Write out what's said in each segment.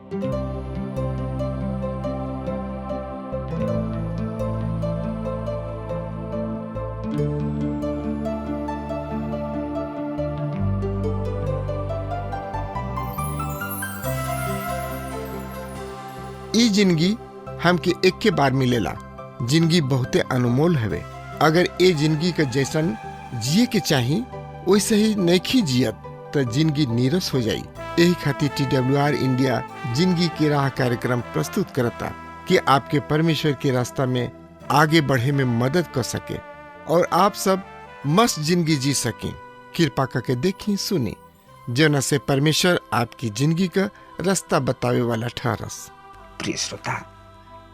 ई जिंदगी हमके एक के बार मिलेला। जिंदगी बहुते अनमोल हवे। अगर ए जिंदगी के जैसन जिए के चाही वैसे ही नइखी जियत तो जिंदगी नीरस हो जाई। यही खातिर TWR इंडिया जिंदगी की राह कार्यक्रम प्रस्तुत करता कि आपके परमेश्वर के रास्ता में आगे बढ़े में मदद कर सके और आप सब मस्त जिंदगी जी सकें। कृपा करके देखी सुनी जना से परमेश्वर आपकी जिंदगी का रास्ता बतावे वाला ठहरस। प्रिय श्रोता,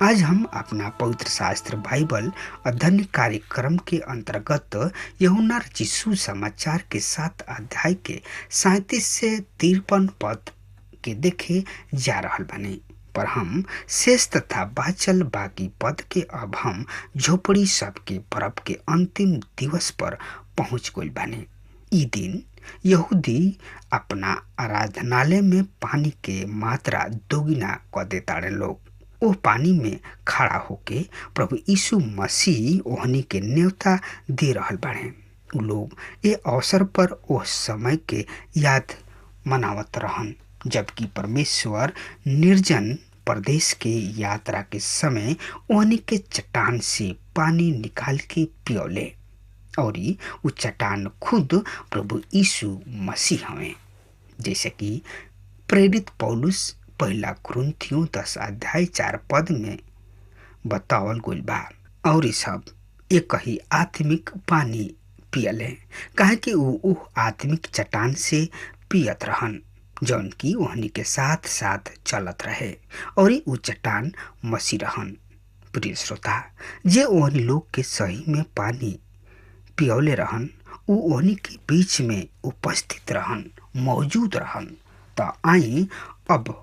आज हम अपना पवित्र शास्त्र बाइबल अध्ययन कार्यक्रम के अंतर्गत यूहन्ना रचित सुसमाचार के 7 अध्याय के 37 से 53 पद के देखे जा रहल बानी। पर हम शेष तथा बाचल बाकी पद के अब हम झोपड़ी सबके पर्व के अंतिम दिवस पर पहुंच गइल बानी। ई दिन यहूदी अपना आराधनालय में पानी के मात्रा दोगुना कर देताड़े लोग। ओ पानी में खड़ा होके प्रभु यीशु मसीह ओहनी के न्योता दे रहल बाड़े। उ लोग ए अवसर पर ओ समय के याद मनावत रहन जबकि परमेश्वर निर्जन प्रदेश के यात्रा के समय ओहनी के चट्टान से पानी निकाल के पियोले और उ चट्टान खुद प्रभु यीशु मसीह हवे। जैसे कि प्रेरित पौलुस पहला कुरिन्थियों 10 अध्याय 4 पद में बतावल गइल बा। और ई सब एक ही आत्मिक पानी पियले काहे कि उ आत्मिक चट्टान से पियत रहन जौन की ओहनी के साथ साथ चलत रहे और उ चट्टान मसीह रहन। प्रिय श्रोता, जे ओहनी लोग के सही में पानी पियौले रहन उ ओहनी के बीच में उपस्थित रहन, मौजूद रहन। तो आई अब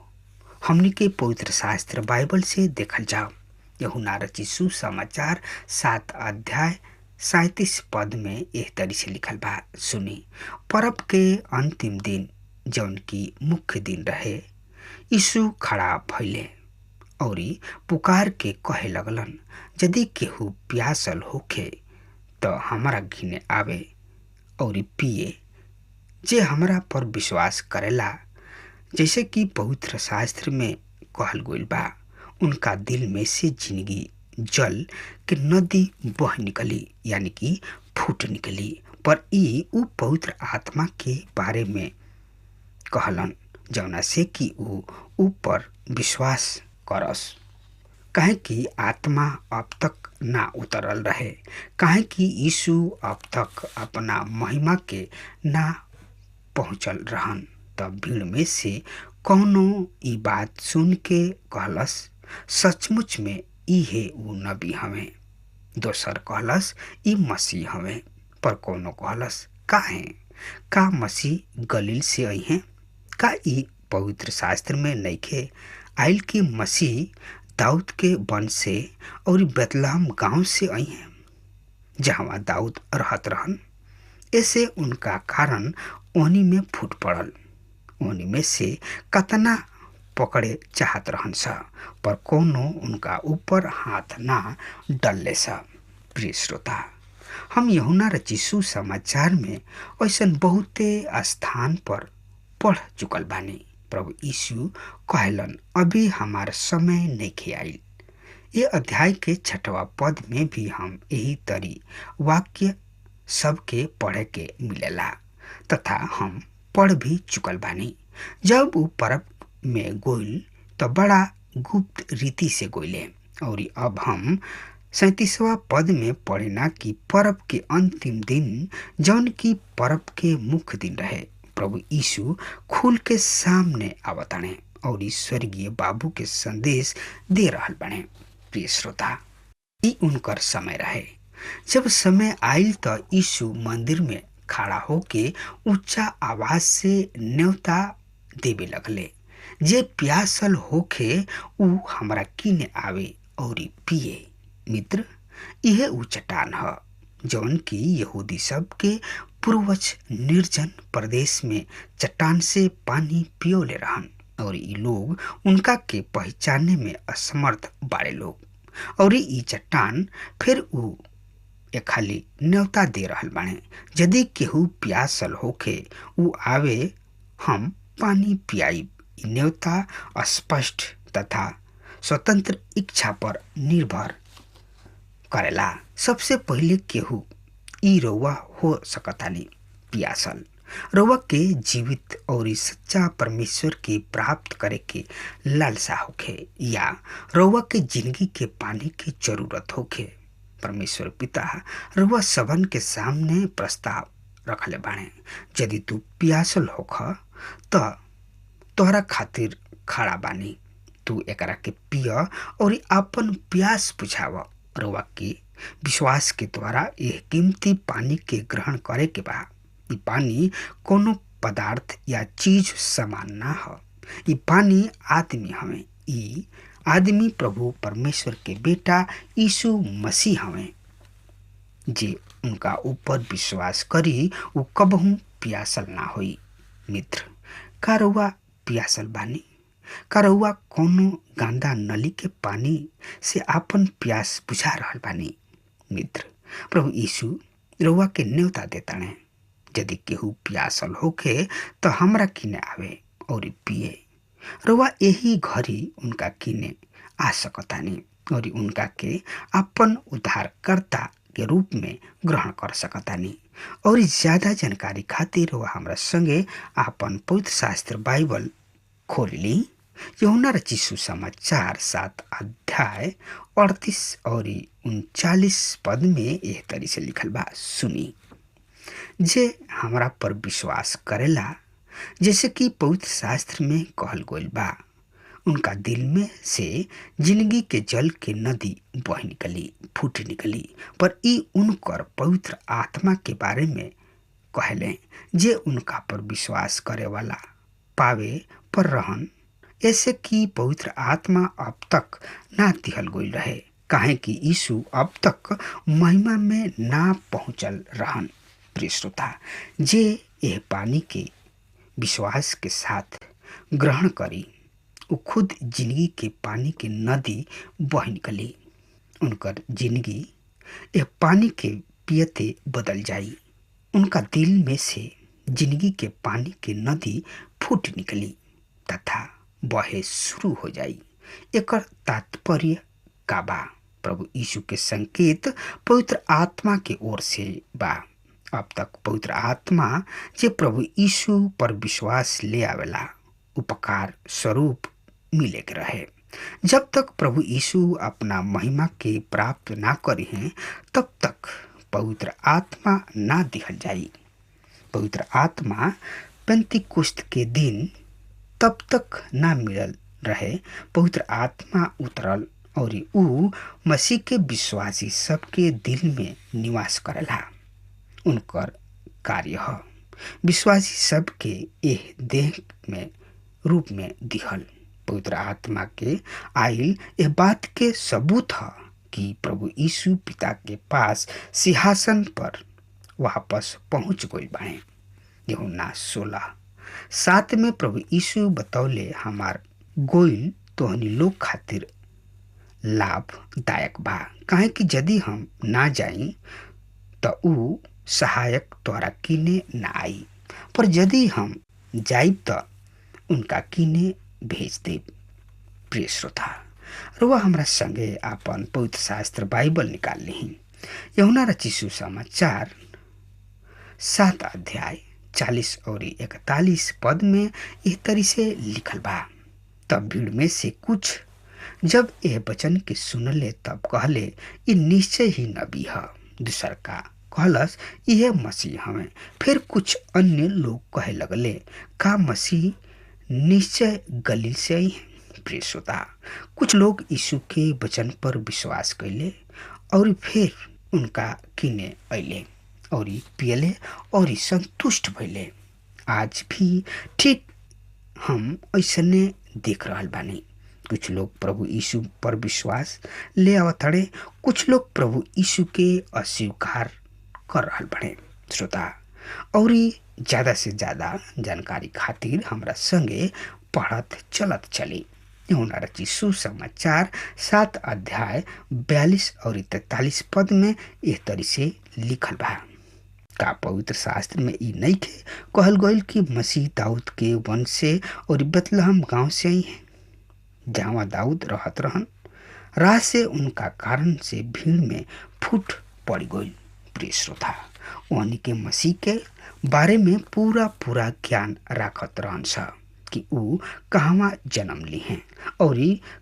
हमनी के पवित्र शास्त्र बाइबल से देखल जाओ। यूहन्ना रचित सुसमाचार 7 अध्याय 37 पद में एह तरी से लिखल बा, सुनी। पर्व के अंतिम दिन जौन की मुख्य दिन रहे, यीशु खड़ा भइले और पुकार के कहे लगलन, यदि केहू प्यासल होखे तो हमारा घिने आवे और पिए। जे हमरा पर विश्वास करेला, जैसे कि पवित्र शास्त्र में कहल गइल बा, उनका दिल में से जिंदगी जल के नदी बह निकली, यानी कि फूट निकली। पर ई उ पवित्र आत्मा के बारे में कहलन जौना से कि उ ऊपर विश्वास करस। काहे कि आत्मा अब तक ना उतरल रहे, काहे कि यीशु अब तक अपना महिमा के ना पहुँचल रहन। तब भीड़ में से कौनो ई बात सुन के कहलस, सचमुच में इहे उ नबी हवे। दोसर कहलस, ई मसीह हवे। पर कौनो कहलस, काहे? का मसीह गलील से आई हैं? का ई पवित्र शास्त्र में नइखे आइल कि मसीह दाऊद के वंश से और बेतलहम गांव से आई हैं, जहाँ दाऊद रहत रहन। ऐसे उनका कारण ओहनी में फूट पड़ल। ओहनी में से कतना पकड़े चाहत रहन सा, पर कोनो उनका ऊपर हाथ ना डलले सा। प्रिय श्रोता, हम यूहन्ना रचित सुसमाचार में ऐसन बहुते स्थान पर पढ़ चुकल बानी। प्रभु यीशु कहलन, अभी हमार समय नइखे आइल। ये अध्याय के 6वां पद में भी हम यही तरी वाक्य सबके पढ़े के मिलेला तथा हम पढ़ भी चुकल बानी। जब वो पर्व में गोइल तो बड़ा गुप्त रीति से गोइले। और अब हम 37वां पद में पढ़ेना कि पर्व के अंतिम दिन जौन की पर्व के मुख्य दिन रहे, प्रभु यीशु खुल के सामने आवताने और स्वर्गीय बाबू के संदेश दे रहल बने। प्रिय श्रोता, ई उनकर समय रहे। जब समय आइल तो यीशु मंदिर में खड़ा होके ऊंचा आवाज से न्योता देवे लगले, जे प्यासल होखे उ हमरा किने आवे और पिए। मित्र, यह उ चट्टान ह जौन की यहूदी सब के पूर्वज निर्जन प्रदेश में चट्टान से पानी पियोले रहन। और ई लोग उनका के पहचानने में असमर्थ बाड़े लोग। और ई चट्टान फिर ऊ ए खाली न्योता दे रहल बाणे, यदि केहू प्यासल होखे ऊ आवे, हम पानी पियाई। ई न्योता स्पष्ट तथा स्वतंत्र इच्छा पर निर्भर करेला। सबसे पहिले केहू ई रउआ हो सकतानी पियासल, रउआ के जीवित और सच्चा परमेश्वर के प्राप्त करे के लालसा होखे, या रउआ के जिंदगी के पानी की जरूरत होखे। परमेश्वर पिता रउआ सबन के सामने प्रस्ताव रखले बाणे, यदि तू पियासल होख त तोहरा खातिर खड़ा बानी, तू एकरा के पिय और आपन प्यास बुझाव। रउआ के विश्वास के द्वारा यह कीमती पानी के ग्रहण करे के बा। ई पानी कोनो पदार्थ या चीज समान ना ह, ई पानी आदमी हवे। ई आदमी प्रभु परमेश्वर के बेटा यीशु मसीह हवे। जे उनका ऊपर विश्वास करी उ कबहू प्यासल ना होई। मित्र, का रउआ प्यासल बानी? का रउआ कोनो गंदा नली के पानी से आपन प्यास बुझा रहल बानी? मित्र, प्रभु यीशु रउआ के न्योता देताणे, यदि केहू प्यासल होखे तो हमरा किने आवे और पिए। रउआ यही घड़ी उनका किने आ सकतानी और उनका के अपन उद्धारकर्ता के रूप में ग्रहण कर सकतानी। और ज्यादा जानकारी खातिर रउआ हमरा संगे आपन पवित्र शास्त्र बाइबल खोल ली। यूहन्ना रचित सुसमाचार 7 अध्याय 38 और 39 पद में एह तरी से लिखल बा, सुनी। जे हमरा पर विश्वास करेला, जैसे कि पवित्र शास्त्र में कहल गइल बा, उनका दिल में से जिंदगी के जल के नदी बह निकली, फूट निकली। पर ई उनकर पवित्र आत्मा के बारे में कहले, जे उनका पर विश्वास करे वाला पावे पर रहन। ऐसे कि पवित्र आत्मा अब तक ना दिहल गइल रहे, काहे कि यीशु अब तक महिमा में ना पहुंचल रहन। प्रिय श्रोता, जे यह पानी के विश्वास के साथ ग्रहण करी, वो खुद जिंदगी के पानी के नदी बह निकली। उनकर जिंदगी यह पानी के पियते बदल जाई। उनका दिल में से जिंदगी के पानी के नदी फूट निकली तथा बहे शुरू हो जाई। एकर तात्पर्य का बा? प्रभु यीशु के संकेत पवित्र आत्मा के ओर से बा। अब तक पवित्र आत्मा जे प्रभु यीशु पर विश्वास ले आवेला, उपकार स्वरूप मिले के रहे। जब तक प्रभु यीशु अपना महिमा के प्राप्त ना करी हैं, तब तक पवित्र आत्मा ना दिहल जाई। पवित्र आत्मा पेंतीकोस्त के दिन तब तक ना मिलल रहे। पवित्र आत्मा उतरल और ऊ मसीह के विश्वासी सबके दिल में निवास करेला। उनकर कार्य ह विश्वासी सबके एह देह में रूप में दिहल। पवित्र आत्मा के आइल यह बात के सबूत है कि प्रभु यीशु पिता के पास सिंहासन पर वापस पहुंच गई बाणे। यूहन्ना 16:7 में प्रभु यीशु बतौले, हमार गोइल तोहनी लोग खातिर लाभदायक बा, काहे कि यदि हम ना जाई तो ऊ सहायक तोहरा किने ना आई, पर यदि हम जाई तो उनका किने भेज दे। प्रिय श्रोता, रुआ हमरा संगे आपन पवित्र शास्त्र बाइबल निकाल ली। यूहन्ना रचित सुसमाचार 7 अध्याय 40 और 41 पद में इस तरी से लिखल बा। तब भीड़ में से कुछ जब यह वचन के सुनले तब कहले, ये निश्चय ही नबी है। दूसर का कहलस, यह मसीह हमें। फिर कुछ अन्य लोग कहे लगले, का मसीह निश्चय गलील से ही है। प्रिय श्रोता, कुछ लोग यीशु के वचन पर विश्वास कैले और फिर उनका किने अइले और पियले और संतुष्ट भइले। आज भी ठीक हम ऐसने देख रहल बानी। कुछ लोग प्रभु यीशु पर विश्वास ले आवतड़े, कुछ लोग प्रभु यीशु के अस्वीकार कर रहल बाड़े। श्रोता, और ज्यादा से ज्यादा जानकारी खातिर हमरा संगे पढ़त चलत चली। यूहन्ना रचित सुसमाचार 7 अध्याय 42 और 43 पद में एह तरी से लिखल बा। का पवित्र शास्त्र में ई नहीं के कहल गईल कि मसीह दाऊद के वंश से और बेतलहम गांव से आई है, जहाँ दाऊद रहत रहन। राह से उनका कारण से भीड़ में फूट पड़ गई। प्रिय श्रोता, उन्हीं के मसीह के बारे में पूरा ज्ञान राखत रहन सा कि ऊ कहवा जन्म ली हैं और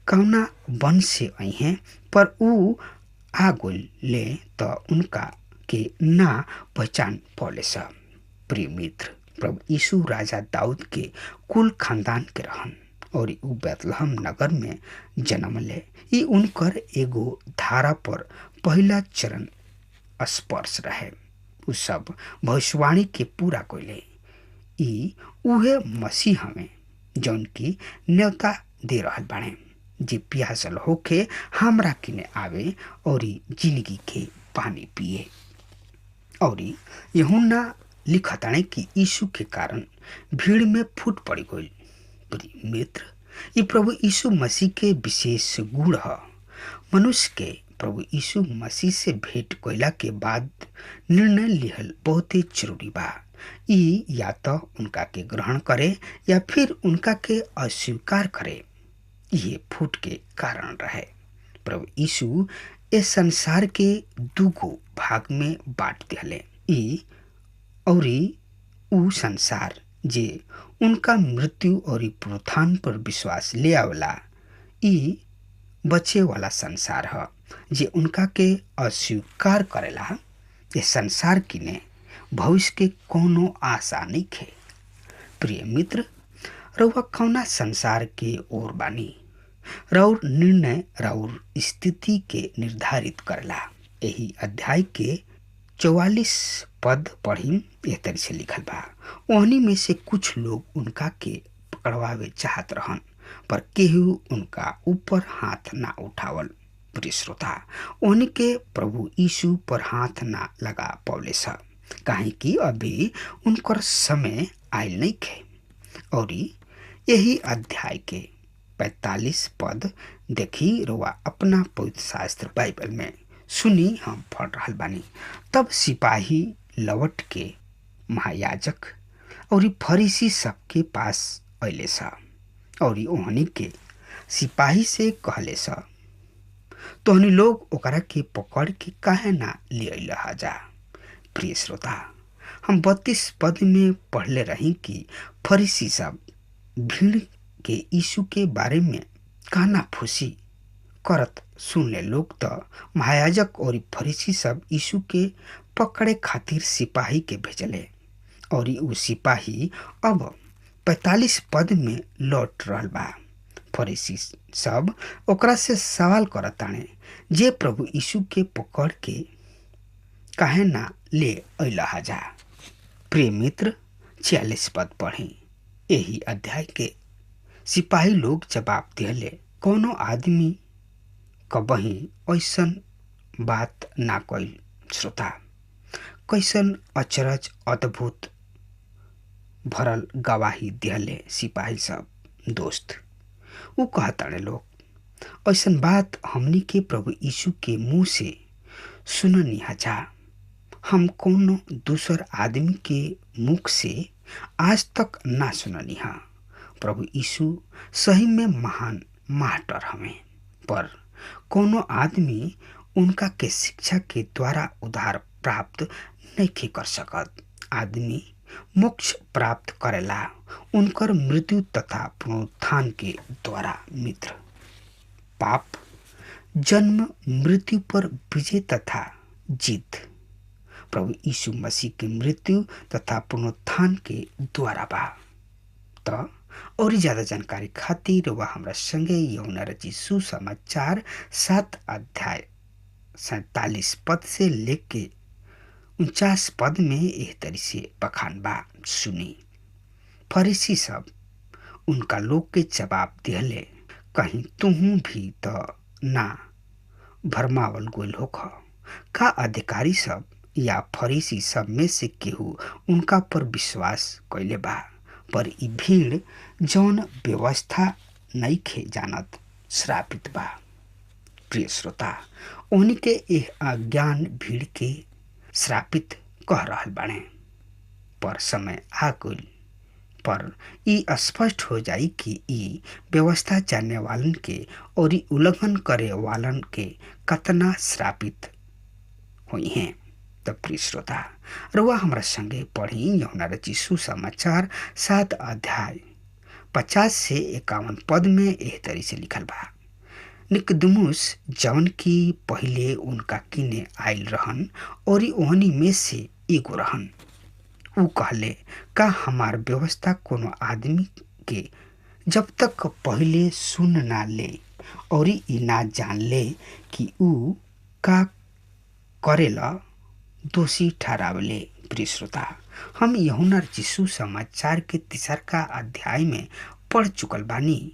कौना वंश से आई हैं, पर ऊ आ गइल ले तो उनका के ना पहचान पौले सा। प्रिय मित्र, प्रभु यीशु राजा दाऊद के कुल खानदान के रहन और ऊ बेतलहम नगर में जन्म ले। ई उनकर एगो धारा पर पहला चरण स्पर्श रहे। उ सब भविष्यवाणी के पूरा कइले। ई उहे मसीह हमें जौन की न्योता दे रहल बाड़े, जे प्यासल होके हमरा किने आवे और जिंदगी के पानी पिए। और यूहन्ना लिखताने कि यीशु के कारण भीड़ में फूट पड़ी गई। प्रिय मित्र, ये प्रभु यीशु मसीह के विशेष गुण है। मनुष्य के प्रभु यीशु मसीह से भेंट कइला के बाद निर्णय लिहल बहुत ही जरूरी बा। ई या तो उनका के ग्रहण करे या फिर उनका के अस्वीकार करे। ये फूट के कारण रहे। प्रभु यीशु इस संसार के दूगो भाग में बांट दिले। ई और ऊ संसार जे उनका मृत्यु और पुनरुत्थान पर विश्वास ले आवला, ई बचे वाला संसार है। जे उनका के अस्वीकार करेला, ये संसार किने भविष्य के कोनो आशा नहीं खे। प्रिय मित्र, रउआ कौना संसार के ओर बानी? रउर निर्णय रउर स्थिति के निर्धारित करला। यही अध्याय के 44 पद पढ़ी एह तरह से लिखल बा। ओहनी में से कुछ लोग उनका के पकड़वावे चाहत रहन, पर केहू उनका ऊपर हाथ ना उठावल। प्रिय श्रोता, ओहनी के प्रभु यीशु पर हाथ ना लगा पौले सा, काहे कि अभी उनकर समय आयल नहीं खे। और यही अध्याय के 45 पद देखी रुआ अपना पवित्र शास्त्र बाइबल में सुनी, हम पढ़ रहल बानी। तब सिपाही लौट के महायाजक और फरीसी सबके पास अइले सा और ओहनी के सिपाही से कहले सा, तोहनी लोग ओकरा के पकड़ के काहे ना ले अइला जा। प्रिय श्रोता, हम 32 पद में पढ़ले रही कि फरीसी सब भीड़ के यीशु के बारे में कहना फूसी करत सुनले लोग, तो महायाजक और फरीसी सब यीशु के पकड़े खातिर सिपाही के भेजले। और उ सिपाही अब 45 पद में लौट रहल बा। फरीसी सब ओकरा से सवाल करताने, जे प्रभु यीशु के पकड़ के काहे ना ले अइला जा। प्रिय मित्र, 46 पद पढ़ी। यही अध्याय के सिपाही लोग जवाब दिले, कोनो आदमी कबही ऐसन बात ना कइल। श्रोता, कैसन अचरज अद्भुत भरल गवाही दिले सिपाही सब। दोस्त, ऊ कहताने लोग, ऐसन बात हमनी के प्रभु यीशु के मुंह से सुननी जा। हम कोनो दूसर आदमी के मुख से आज तक ना सुननी हा। प्रभु यीशु सही में महान मास्टर हमें, पर कोनो आदमी उनका के शिक्षा के द्वारा उद्धार प्राप्त नहीं कर सकत। आदमी मोक्ष प्राप्त करेला उनकर मृत्यु तथा पुनरुत्थान के द्वारा। मित्र, पाप, जन्म, मृत्यु पर विजय तथा जीत प्रभु यीशु मसीह के मृत्यु तथा पुनरुत्थान के द्वारा बा। तो और ज्यादा जानकारी खातिर वह हमरा संगे यूहन्ना रचित सुसमाचार 7 अध्याय 47 पद से लेके 49 पद में एह तरी से बखान बा। सुनी। फरीसी सब उनका लोग के जवाब दिले, कहीं तुहू भी तो ना भरमावल गोल होख। का अधिकारी सब या फरीसी सब में से केहू उनका पर विश्वास कैले बा? पर ई भीड़ जौन व्यवस्था नइखे जानत श्रापित बा। प्रिय श्रोता, ओहनी के एह अज्ञान भीड़ के श्रापित कह रहल बाड़े, पर समय आ गइल पर ई स्पष्ट हो जाई कि ई व्यवस्था जानने वालन के और ई उल्लंघन करे वालन के कतना श्रापित हुई हैं। तब प्रिय श्रोता, रुआ हमरा संगे पढ़ी यूहन्ना रचित सुसमाचार 7 अध्याय 50 से 51 पद में एह तरी से लिखल बा। निकदमुस जवन की पहिले उनका किने आयल रहन और ओहनी में से एगो रहन, ऊ कहले, का हमार व्यवस्था कोनो आदमी के जब तक पहिले सुन ना ले और ई ना जान ले कि ऊ का करेला दोषी ठहरावले। प्रिय श्रोता, हम यूहन्ना रचित सुसमाचार के 3 अध्याय में पढ़ चुकल बानी।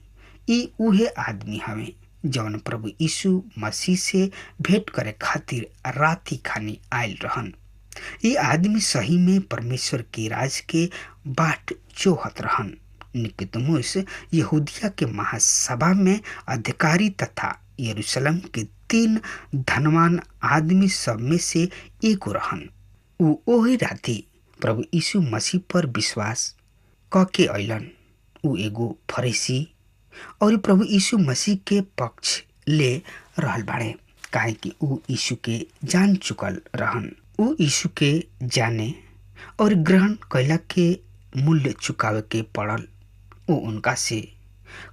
ई उहे आदमी हवे जौन प्रभु यीशु मसीह से भेंट करे खातिर राती खानी आयल रहन। ये आदमी सही में परमेश्वर के राज के बाट जोहत रहन। निकोदेमुस यहूदिया के महासभा में अधिकारी तथा यरूशलेम के 3 धनवान आदमी सब में से एगो रहन। ऊ ओही राती प्रभु यीशु मसीह पर विश्वास क के अइलन। ऊ एगो फरीसी और प्रभु यीशु मसीह के पक्ष ले रहल बाड़े, काहे कि ऊ यीशु के जान चुकल रहन। ऊ यीशु के जाने और ग्रहण कैला के मूल्य चुकावे के पड़ल। ऊ उनका से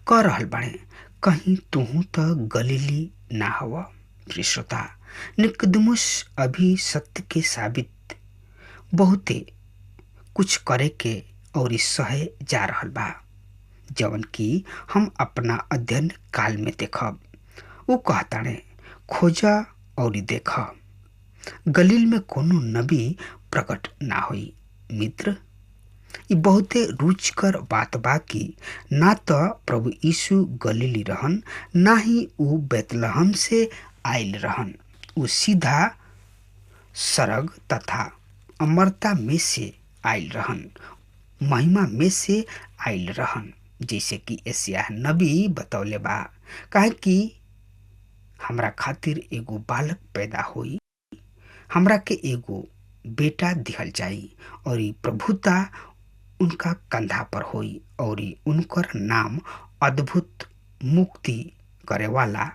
कह रहल बाड़े, कहीं तुहू तो गलीली ना हवा। प्रिय श्रोता, निकोदेमुस अभी सत्य के साबित बहुते कुछ करे के और सहे जा रहल बा, जवन की हम अपना अध्ययन काल में देखब। ऊ कहताड़े, खोजा और देख, गलील में कोनो नबी प्रकट ना होई। मित्र, ई बहुते रुचिकर बात बा कि ना तो प्रभु यीशु गलीली रहन, ना ही ऊ बेतलहम से आयल रहन। ऊ सीधा सरग तथा अमरता में से आयल रहन, महिमा में से आयल रहन, जैसे कि यशायाह नबी बतौले बा, काहे कि हमरा खातिर एगो बालक पैदा होई, हमरा के एगो बेटा दिहल जाई और प्रभुता उनका कंधा पर होई और उनकर नाम अद्भुत, मुक्ति करे वाला,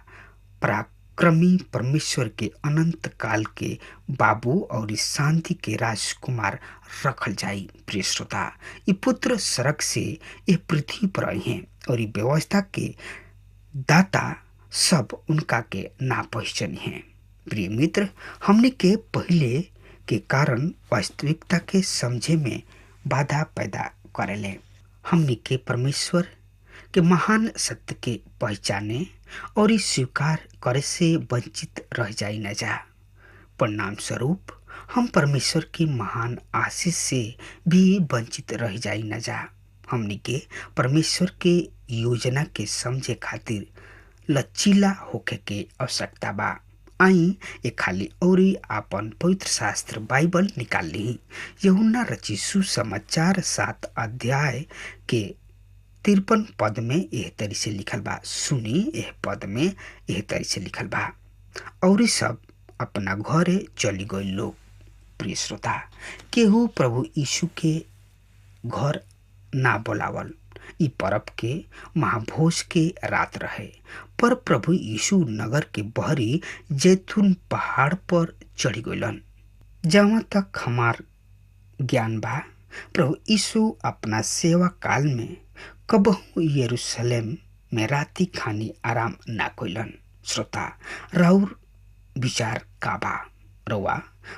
पराक्रमी, परमेश्वर के अनंत काल के बाबू और शांति के राजकुमार रखल जाई। प्रिय श्रोता, ये पुत्र सड़क से ये पृथ्वी पर आई हैं और ये व्यवस्था के दाता सब उनका के ना पहचानी हैं। प्रिय मित्र, हमने के पहले के कारण वास्तविकता के समझे में बाधा पैदा करेले। हमने के परमेश्वर के महान सत्य के पहचाने और स्वीकार करे से वंचित रह जाई न जा। परिणाम स्वरूप हम परमेश्वर की महान आशीष से भी वंचित रह जाई न जा। हमने के परमेश्वर के योजना के समझे खातिर लचीला होके के आवश्यकता बा। आई एक खाली औरी आपन पवित्र शास्त्र बाइबल निकाल ली। यूहन्ना रचित सुसमाचार 7 अध्याय के 53 पद में यह तरी से लिखल बा। सुनी, यह पद में यह तरी से लिखल बा, और सब अपना घरे चली गए लोग। प्रिय श्रोता, केहू प्रभु यीशु के घर ना बोलावल। ई परब के महाभोज के रात रहे, पर प्रभु यीशु नगर के बहरी जैतून पहाड़ पर चढ़ी गइलन। जहाँ तक हमार ज्ञान बा, प्रभु यीशु अपना सेवा काल में कबहू यरूशलेम में राती खानी आराम ना कइलन। श्रोता, राउर विचार का बा? रउआ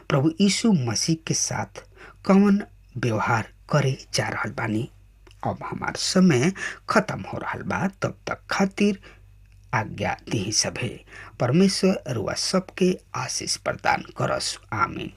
प्रभु यीशु मसीह के साथ कौन व्यवहार करे जा रहल बानी? अब हमार समय खत्म हो रहा बा, तब तक खातिर आज्ञा दी सभे। परमेश्वर रुआ सबके आशीष प्रदान करस। आमीन।